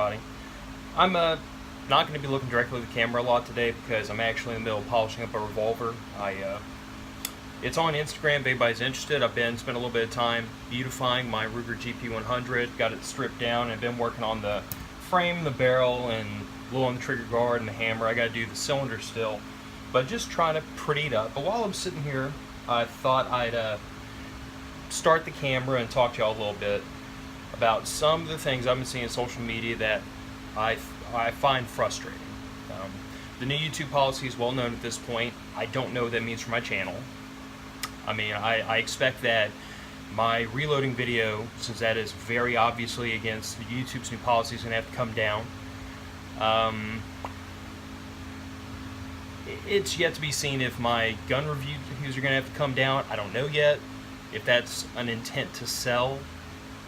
everybody. I'm not going to be looking directly at the camera a lot today because I'm actually in the middle of polishing up a revolver. It's on Instagram if anybody's interested. I've spent a little bit of time beautifying my Ruger GP100, got it stripped down, and I've been working on the frame, the barrel, and a little on the trigger guard and the hammer. I got to do the cylinder still, but just trying to pretty it up. But while I'm sitting here, I thought I'd start the camera and talk to y'all a little bit about some of the things I've been seeing on social media that I find frustrating. The new YouTube policy is well known at this point. I don't know what that means for my channel. I mean, I expect that my reloading video, since that is very obviously against YouTube's new policy, is going to have to come down. It's yet to be seen if my gun reviews are going to have to come down. I don't know yet if that's an intent to sell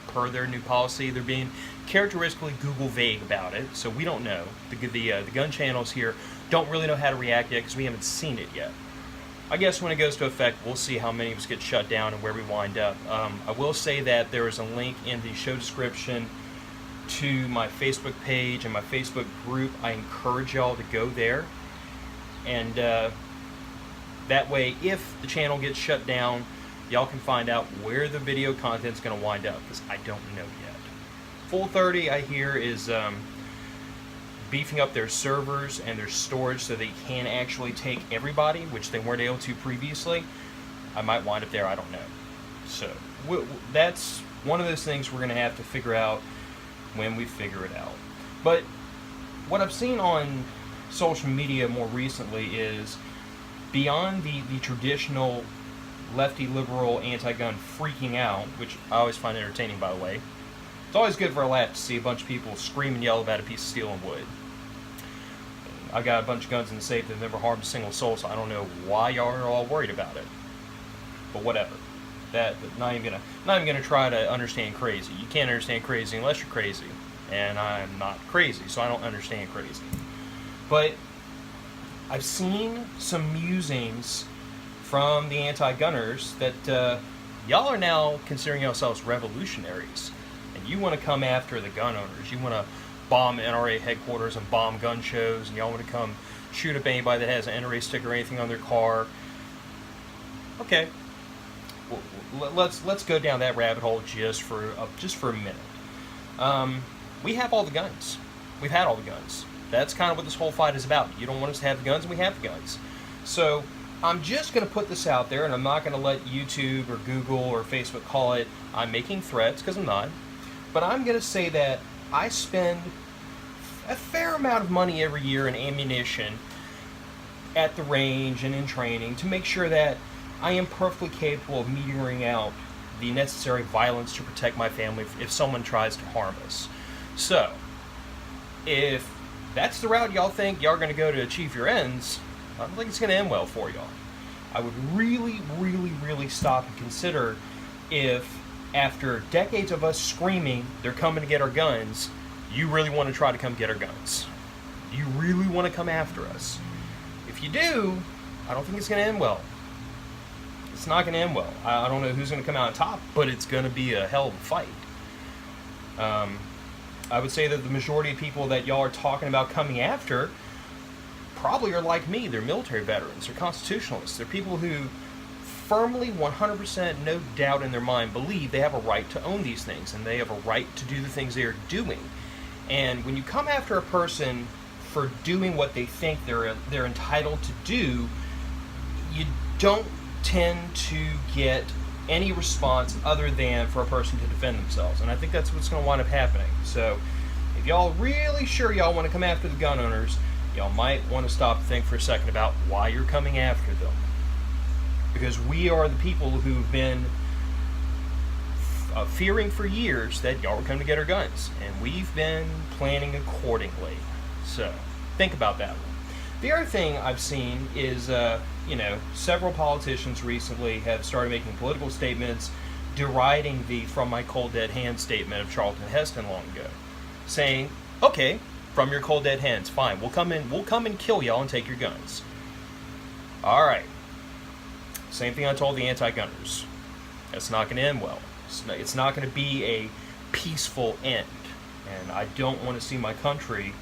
per their new policy. They're being characteristically Google vague about it, so we don't know. The gun channels here don't really know how to react yet because we haven't seen it yet. I guess when it goes to effect, we'll see how many of us get shut down and where we wind up. I will say that there is a link in the show description to my Facebook page and my Facebook group. I encourage y'all to go there, and that way, if the channel gets shut down, y'all can find out where the video content is going to wind up, because I don't know yet. Full 30, I hear, is beefing up their servers and their storage so they can actually take everybody, which they weren't able to previously. I might wind up there, I don't know. So, that's one of those things we're going to have to figure out when we figure it out. But what I've seen on social media more recently is, beyond the traditional lefty liberal anti-gun freaking out, which I always find entertaining, by the way. It's always good for a laugh to see a bunch of people scream and yell about a piece of steel and wood. I got a bunch of guns in the safe that have never harmed a single soul, so I don't know why y'all are all worried about it. But whatever. Not even gonna try to understand crazy. You can't understand crazy unless you're crazy, and I'm not crazy, so I don't understand crazy. But I've seen some musings from the anti-gunners that y'all are now considering yourselves revolutionaries, and you want to come after the gun owners. You want to bomb NRA headquarters and bomb gun shows, and y'all want to come shoot up anybody that has an NRA sticker or anything on their car. Okay, well, let's go down that rabbit hole just for a minute. We have all the guns. We've had all the guns. That's kind of what this whole fight is about. You don't want us to have the guns, and we have the guns. So I'm just going to put this out there, and I'm not going to let YouTube or Google or Facebook call it I'm making threats, because I'm not. But I'm going to say that I spend a fair amount of money every year in ammunition at the range and in training to make sure that I am perfectly capable of metering out the necessary violence to protect my family if someone tries to harm us. So, if that's the route y'all think y'all are going to go to achieve your ends, I don't think it's going to end well for y'all. I would really, really, really stop and consider if, after decades of us screaming, they're coming to get our guns, you really want to try to come get our guns. You really want to come after us. If you do, I don't think it's going to end well. It's not going to end well. I don't know who's going to come out on top, but it's going to be a hell of a fight. I would say that the majority of people that y'all are talking about coming after probably are like me. They're military veterans. They're constitutionalists. They're people who firmly, 100%, no doubt in their mind, believe they have a right to own these things, and they have a right to do the things they are doing. And when you come after a person for doing what they think they're entitled to do, you don't tend to get any response other than for a person to defend themselves. And I think that's what's going to wind up happening. So if y'all really sure y'all want to come after the gun owners, y'all might want to stop and think for a second about why you're coming after them. Because we are the people who've been fearing for years that y'all were coming to get our guns. And we've been planning accordingly. So think about that one. The other thing I've seen is, several politicians recently have started making political statements deriding the "from my cold dead hand" statement of Charlton Heston long ago, saying, "Okay, from your cold dead hands, fine. We'll come and kill y'all and take your guns." All right. Same thing I told the anti-gunners. That's not going to end well. It's not going to be a peaceful end. And I don't want to see my country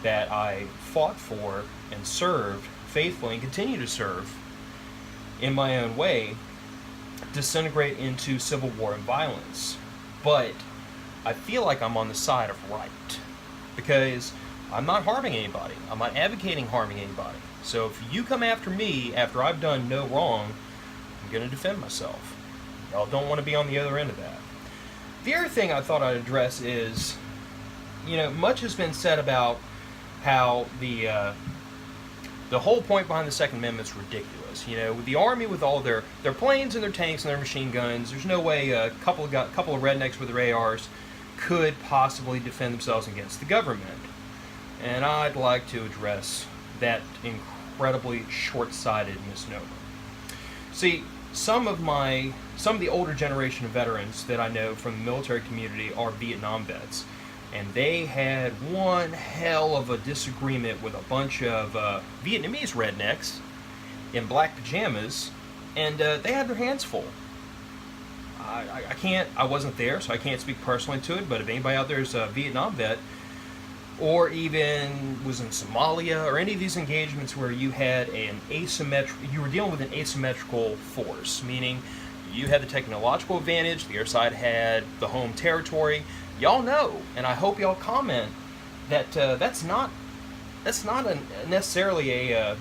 that I fought for and served faithfully and continue to serve in my own way disintegrate into civil war and violence. But I feel like I'm on the side of right because I'm not harming anybody. I'm not advocating harming anybody. So if you come after me after I've done no wrong, I'm going to defend myself. Y'all don't want to be on the other end of that. The other thing I thought I'd address is, much has been said about how the whole point behind the Second Amendment is ridiculous. With the Army, with all their planes and their tanks and their machine guns, there's no way a couple of rednecks with their ARs could possibly defend themselves against the government. And I'd like to address that incredibly short-sighted misnomer. See, some of the older generation of veterans that I know from the military community are Vietnam vets. And they had one hell of a disagreement with a bunch of Vietnamese rednecks in black pajamas, and they had their hands full. I wasn't there, so I can't speak personally to it, but if anybody out there is a Vietnam vet, or even was in Somalia, or any of these engagements where you had you were dealing with an asymmetrical force, meaning you had the technological advantage, the other side had the home territory. Y'all know, and I hope y'all comment that that's not necessarily a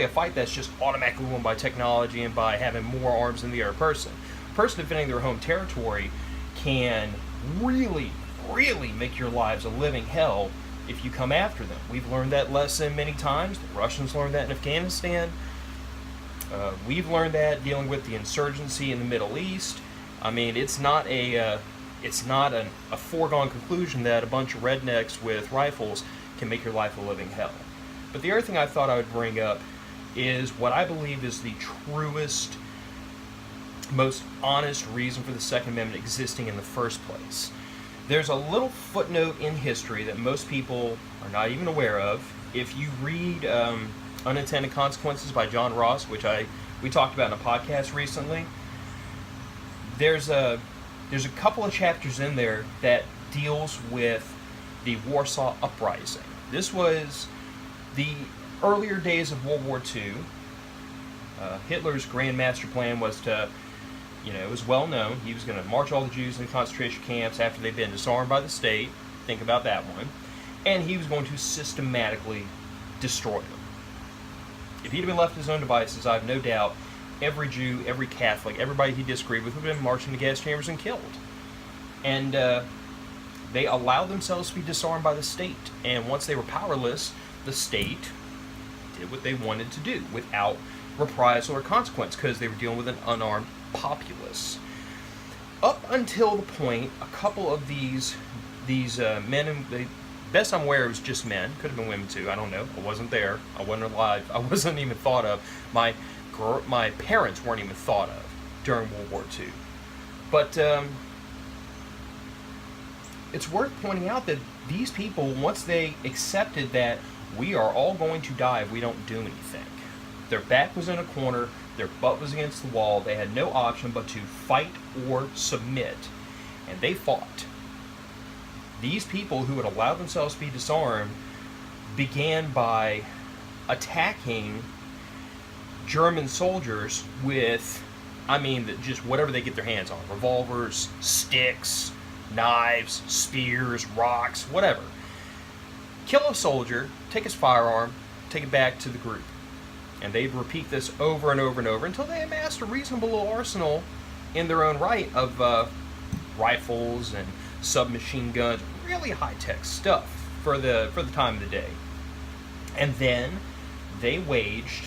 fight that's just automatically won by technology and by having more arms than the other person. A person defending their home territory can really, really make your lives a living hell if you come after them. We've learned that lesson many times. The Russians learned that in Afghanistan. We've learned that dealing with the insurgency in the Middle East. I mean, it's not a foregone conclusion that a bunch of rednecks with rifles can make your life a living hell. But the other thing I thought I would bring up is what I believe is the truest, most honest reason for the Second Amendment existing in the first place. There's a little footnote in history that most people are not even aware of. If you read Unintended Consequences by John Ross, which we talked about in a podcast recently, there's a couple of chapters in there that deals with the Warsaw Uprising. This was the earlier days of World War II. Hitler's grand master plan was to, it was well known, he was going to march all the Jews into concentration camps after they'd been disarmed by the state. Think about that one. And he was going to systematically destroy them. If he'd been left to his own devices, I have no doubt every Jew, every Catholic, everybody he disagreed with would have been marched into gas chambers and killed. And they allowed themselves to be disarmed by the state. And once they were powerless, the state did what they wanted to do without reprisal or consequence because they were dealing with an unarmed populace. Up until the point, a couple of these men, and best I'm aware, it was just men. Could have been women too. I don't know. I wasn't there. I wasn't alive. I wasn't even thought of. My parents weren't even thought of during World War II. But it's worth pointing out that these people, once they accepted that we are all going to die if we don't do anything, their back was in a corner, their butt was against the wall, they had no option but to fight or submit, and they fought. These people who had allowed themselves to be disarmed began by attacking German soldiers with, just whatever they get their hands on. Revolvers, sticks, knives, spears, rocks, whatever. Kill a soldier, take his firearm, take it back to the group. And they'd repeat this over and over and over until they amassed a reasonable little arsenal in their own right of rifles and submachine guns, really high-tech stuff for the time of the day. And then they waged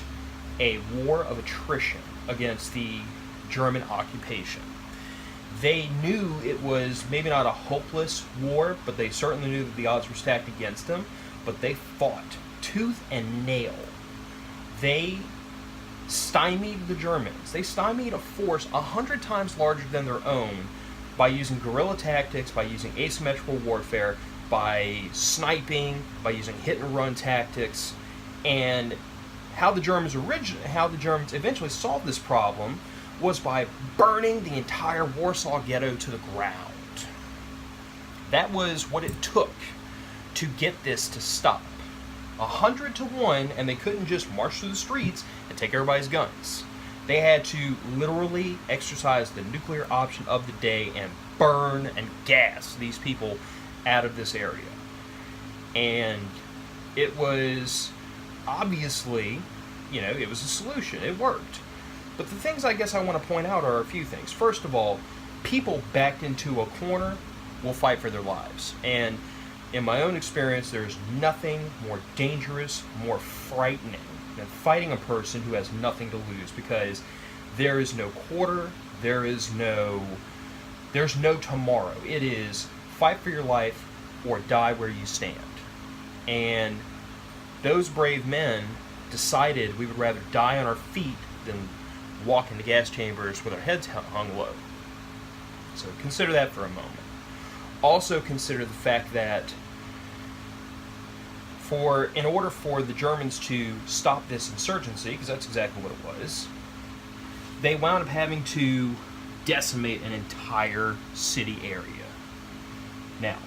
a war of attrition against the German occupation. They knew it was maybe not a hopeless war, but they certainly knew that the odds were stacked against them, but they fought tooth and nail. They stymied the Germans. They stymied a force 100 times larger than their own by using guerrilla tactics, by using asymmetrical warfare, by sniping, by using hit-and-run tactics. And how the Germans eventually solved this problem was by burning the entire Warsaw Ghetto to the ground. That was what it took to get this to stop. 100 to 1, and they couldn't just march through the streets and take everybody's guns. They had to literally exercise the nuclear option of the day and burn and gas these people out of this area. And it was obviously, it was a solution. It worked. But the things I guess I want to point out are a few things. First of all, people backed into a corner will fight for their lives. And in my own experience, there's nothing more dangerous, more frightening than fighting a person who has nothing to lose, because there is no quarter, there's no tomorrow. It is fight for your life or die where you stand. And those brave men decided we would rather die on our feet than walk into gas chambers with our heads hung low. So consider that for a moment. Also consider the fact that in order for the Germans to stop this insurgency, because that's exactly what it was, they wound up having to decimate an entire city area. Now,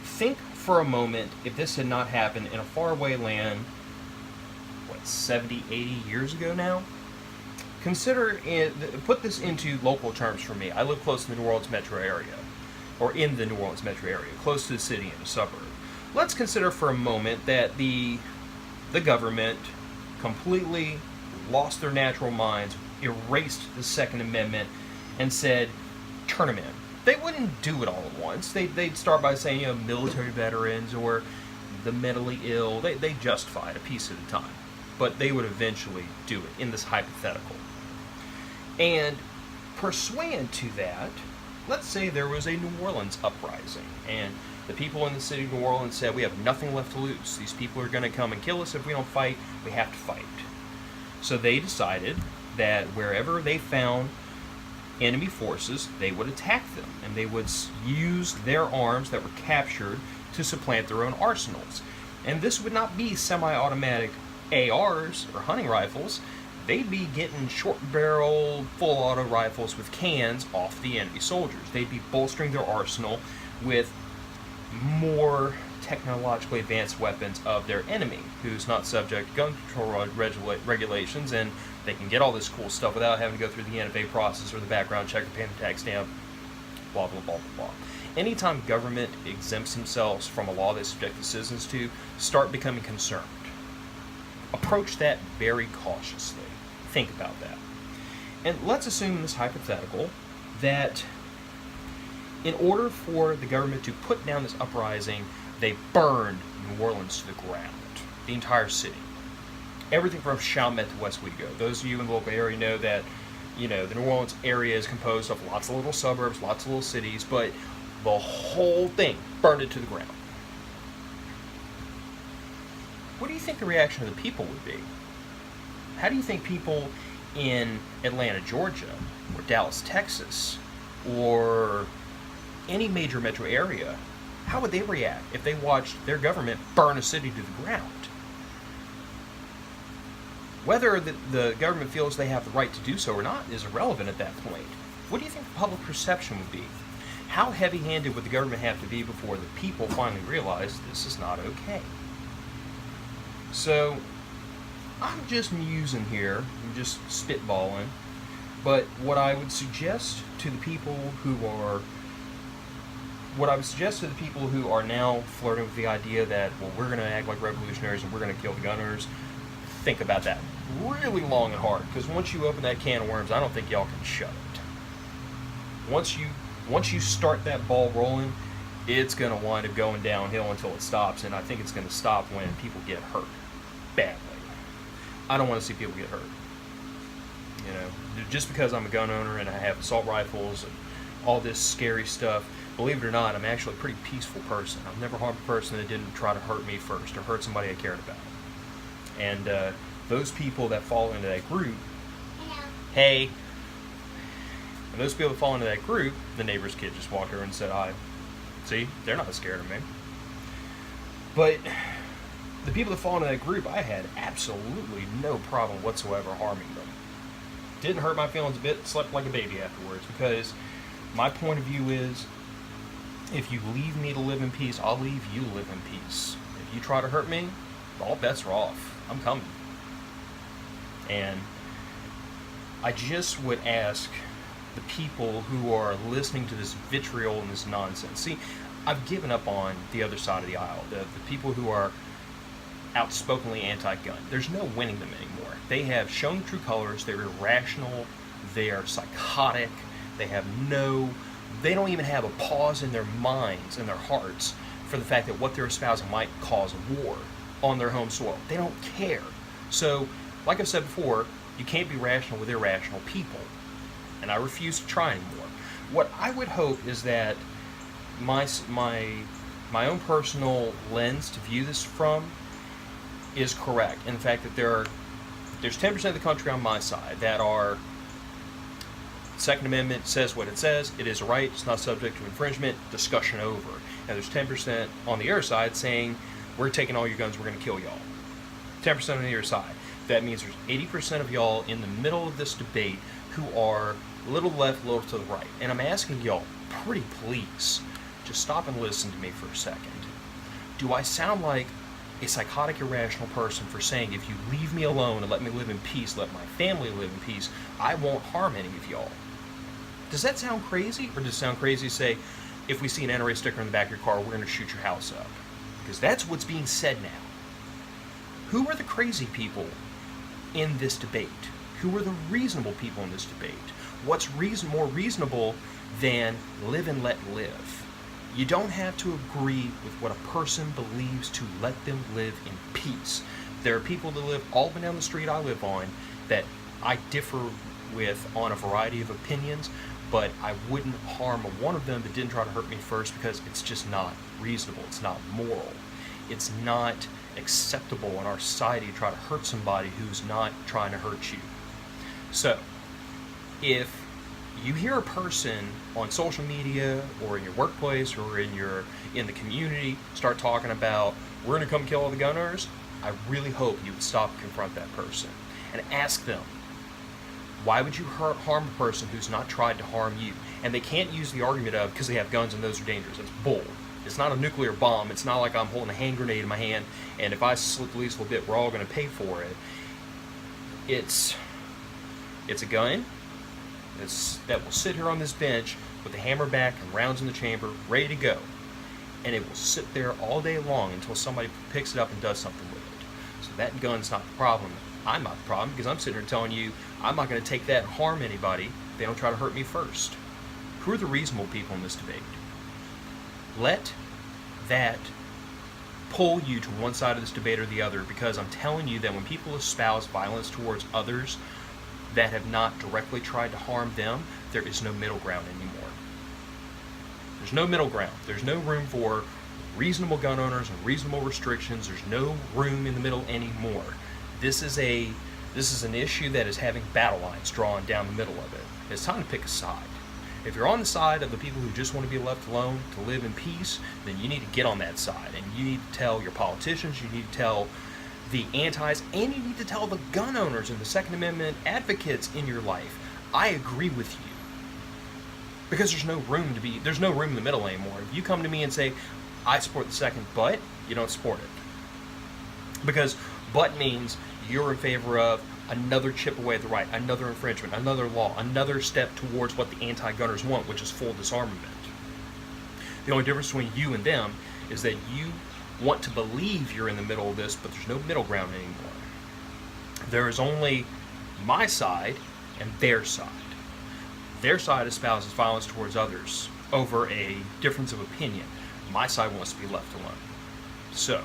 think for a moment if this had not happened in a faraway land, 70, 80 years ago now? Put this into local terms for me. I live close to the New Orleans metro area, or in the New Orleans metro area, close to the city and the suburb. Let's consider for a moment that the government completely lost their natural minds, erased the Second Amendment, and said, turn them in. They wouldn't do it all at once. They'd start by saying, military veterans or the mentally ill. They justify it a piece at a time. But they would eventually do it in this hypothetical. And pursuant to that, let's say there was a New Orleans uprising, and the people in the city of New Orleans said, we have nothing left to lose. These people are going to come and kill us if we don't fight. We have to fight. So they decided that wherever they found enemy forces, they would attack them, and they would use their arms that were captured to supplant their own arsenals. And this would not be semi-automatic ARs or hunting rifles. They'd be getting short-barreled, full-auto rifles with cans off the enemy soldiers. They'd be bolstering their arsenal with more technologically advanced weapons of their enemy, who's not subject to gun control regulations, and they can get all this cool stuff without having to go through the NFA process or the background check or paying the tax stamp, blah, blah, blah, blah, blah. Anytime government exempts themselves from a law they subject the citizens to, start becoming concerned. Approach that very cautiously. Think about that. And let's assume in this hypothetical that in order for the government to put down this uprising, they burned New Orleans to the ground, the entire city. Everything from Chalmette to Westwego. Those of you in the local area know that, the New Orleans area is composed of lots of little suburbs, lots of little cities, but the whole thing burned it to the ground. What do you think the reaction of the people would be? How do you think people in Atlanta, Georgia, or Dallas, Texas, or any major metro area, how would they react if they watched their government burn a city to the ground? Whether the government feels they have the right to do so or not is irrelevant at that point. What do you think the public perception would be? How heavy-handed would the government have to be before the people finally realize this is not okay? So, I'm just musing here, I'm just spitballing, but what I would suggest to the people who are now flirting with the idea that, well, we're going to act like revolutionaries and we're going to kill the gunners, think about that really long and hard, because once you open that can of worms, I don't think y'all can shut it. Once you start that ball rolling, it's going to wind up going downhill until it stops, and I think it's going to stop when people get hurt badly. I don't want to see people get hurt. Just because I'm a gun owner and I have assault rifles and all this scary stuff, believe it or not, I'm actually a pretty peaceful person. I've never harmed a person that didn't try to hurt me first or hurt somebody I cared about. And those people that fall into that group, hey, and those people that fall into that group, the neighbor's kid just walked over and said hi. See, they're not scared of me. But the people that fall into that group, I had absolutely no problem whatsoever harming them. Didn't hurt my feelings a bit, slept like a baby afterwards, because my point of view is, If you leave me to live in peace, I'll leave you to live in peace. If you try to hurt me, all bets are off. I'm coming. And I just would ask the people who are listening to this vitriol and this nonsense. See, I've given up on the other side of the aisle. The people who are outspokenly anti-gun. There's no winning them anymore. They have shown true colors. They're irrational. They are psychotic. They don't even have a pause in their minds and their hearts for the fact that what they're espousing might cause a war on their home soil. They don't care. So, like I've said before, you can't be rational with irrational people. And I refuse to try anymore. What I would hope is that my own personal lens to view this from is correct. In the fact that there's 10% of the country on my side that are Second Amendment says what it says, it is a right, it's not subject to infringement, discussion over. And there's 10% on the other side saying, we're taking all your guns, we're going to kill y'all. 10% on the other side. That means there's 80% of y'all in the middle of this debate who are a little left, a little to the right. And I'm asking y'all, pretty please, just stop and listen to me for a second. Do I sound like a psychotic, irrational person for saying, if you leave me alone and let me live in peace, let my family live in peace, I won't harm any of y'all? Does that sound crazy? Or does it sound crazy to say, if we see an NRA sticker in the back of your car, we're going to shoot your house up? Because that's what's being said now. Who are the crazy people in this debate? Who are the reasonable people in this debate? What's more reasonable than live and let live? You don't have to agree with what a person believes to let them live in peace. There are people that live all up and down the street I live on that I differ with on a variety of opinions, but I wouldn't harm one of them that didn't try to hurt me first, because it's just not reasonable. It's not moral. It's not acceptable in our society to try to hurt somebody who's not trying to hurt you. So, if you hear a person on social media or in your workplace or in the community start talking about, we're going to come kill all the gun owners, I really hope you would stop and confront that person and ask them, why would you harm a person who's not tried to harm you? And they can't use the argument of, because they have guns and those are dangerous. It's bull. It's not a nuclear bomb. It's not like I'm holding a hand grenade in my hand, and if I slip the least little bit, we're all going to pay for it. It's a gun that will sit here on this bench with the hammer back and rounds in the chamber, ready to go. And it will sit there all day long until somebody picks it up and does something with it. So that gun's not the problem. I'm not the problem, because I'm sitting here telling you I'm not going to take that and harm anybody if they don't try to hurt me first. Who are the reasonable people in this debate? Let that pull you to one side of this debate or the other, because I'm telling you that when people espouse violence towards others that have not directly tried to harm them, there is no middle ground anymore. There's no middle ground. There's no room for reasonable gun owners and reasonable restrictions. There's no room in the middle anymore. This is an issue that is having battle lines drawn down the middle of it. It's time to pick a side. If you're on the side of the people who just want to be left alone to live in peace, then you need to get on that side. And you need to tell your politicians, you need to tell the antis, and you need to tell the gun owners and the Second Amendment advocates in your life, I agree with you. Because there's no room in the middle anymore. If you come to me and say, I support the second, but you don't support it. Because but means you're in favor of another chip away at the right, another infringement, another law, another step towards what the anti-gunners want, which is full disarmament. The only difference between you and them is that you want to believe you're in the middle of this, but there's no middle ground anymore. There is only my side and their side. Their side espouses violence towards others over a difference of opinion. My side wants to be left alone. So,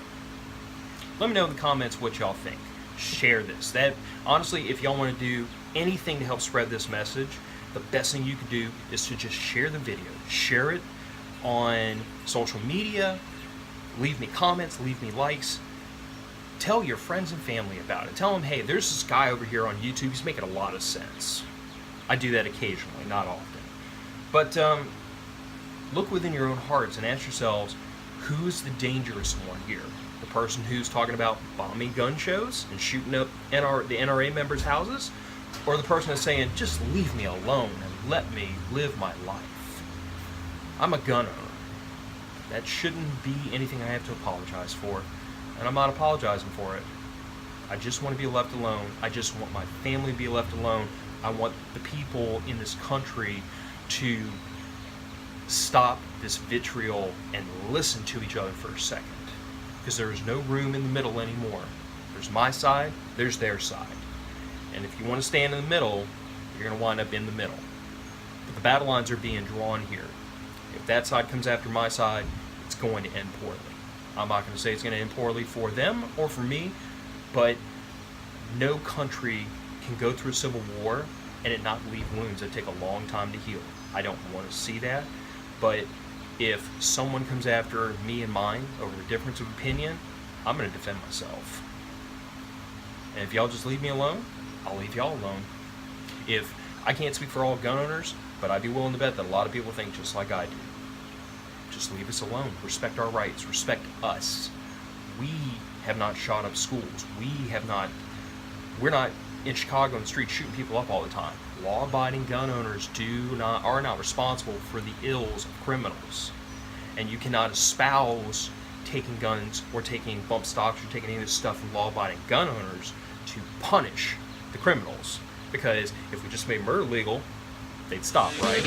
let me know in the comments what y'all think. Share this. That honestly, if y'all want to do anything to help spread this message, the best thing you can do is to just share the video. Share it on social media. Leave me comments, leave me likes. Tell your friends and family about it. Tell them, hey, there's this guy over here on YouTube. He's making a lot of sense. I do that occasionally, not often. But look within your own hearts and ask yourselves, who's the dangerous one here? The person who's talking about bombing gun shows and shooting up the NRA members' houses? Or the person that's saying, just leave me alone and let me live my life? I'm a gun owner. That shouldn't be anything I have to apologize for, and I'm not apologizing for it. I just want to be left alone. I just want my family to be left alone. I want the people in this country to stop this vitriol and listen to each other for a second. Because there is no room in the middle anymore. There's my side, there's their side. And if you want to stand in the middle, you're going to wind up in the middle. But the battle lines are being drawn here. If that side comes after my side, it's going to end poorly. I'm not going to say it's going to end poorly for them or for me, but no country can go through a civil war and it not leave wounds that take a long time to heal. I don't want to see that, but if someone comes after me and mine over a difference of opinion, I'm going to defend myself. And if y'all just leave me alone, I'll leave y'all alone. If I can't speak for all gun owners, but I'd be willing to bet that a lot of people think just like I do. Just leave us alone. Respect our rights. Respect us. We have not shot up schools. We're not in Chicago in the streets shooting people up all the time. Law-abiding gun owners are not responsible for the ills of criminals. And you cannot espouse taking guns or taking bump stocks or taking any of this stuff from law-abiding gun owners to punish the criminals. Because if we just made murder legal, they'd stop, right?